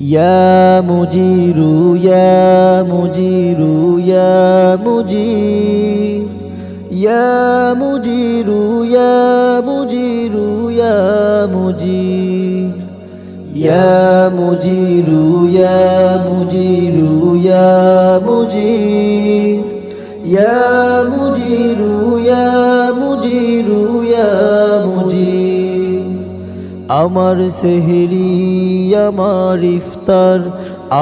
يا مجير يا مجير يا مجير يا مجير يا مجير يا مجير يا مجير يا مجير يا مجير يا مجير يا مجير يا مجير আমার সেহরি আমার ইফতার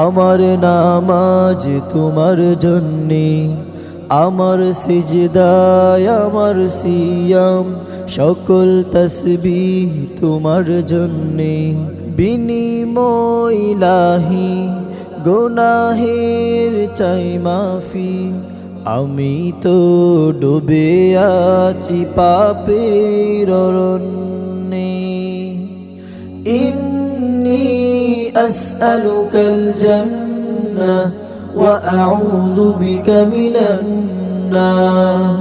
আমার নামাজ তোমার জন্যে আমার সিজদায় আমার সিয়াম সকল তসবিহ তোমার জন্যে বিনিময় ইলাহি গুনাহের চাই মাফি আমি তো ডুবে আছি পাপের অরণ্যে إني أسألك الجنة وأعوذ بك من النار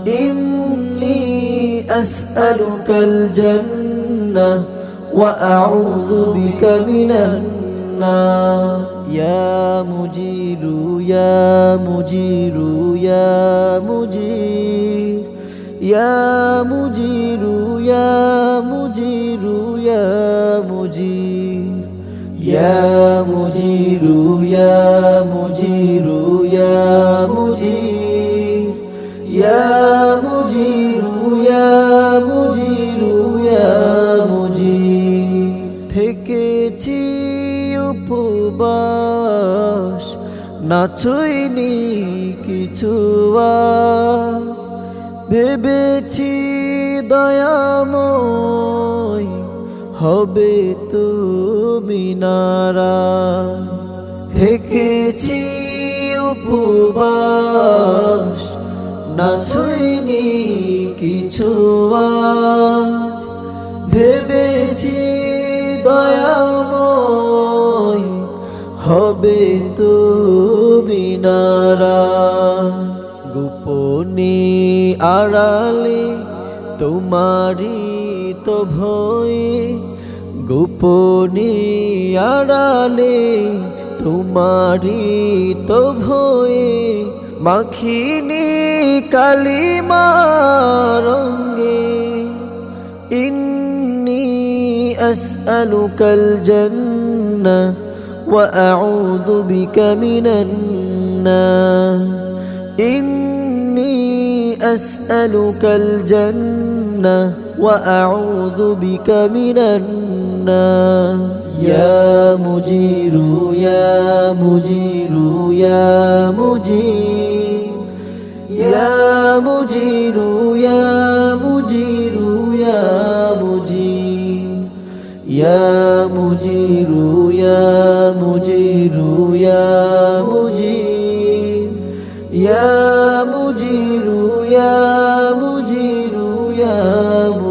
إني أسألك الجنة وأعوذ بك من النار يا مجير يا مجير يا مجير يا مجير يا مجير يا مجير يا مجير يا مجير يا مجير يا مجير يا مجير يا مجير থেকেছি উপবাস না ছুঁইনি কিছু আর ভেবেছি দয়াময় হবে তুমি নারাজ থেকেছি উপবাস না ছুঁইনি কিছু আজ ভেবেছি দয়াময় হবে তুমি নারাজ গোপনে আড়ালে তোমারি তো ভয়ে গোপনে আড়ালে তোমারি তো ভয়ে মাখিনি কালিমা রঙ্গে ইন্নী আসআলুকাল জান্নাহ ওয়া আউযু বিকা মিনান নার إني أسألك الجنة وأعوذ بك من النار يا مجير يا مجير يا مجير يا مجير يا مجير يا مجير يا مجير يا مجير يا مجير يا مجير يا مجير يا مجير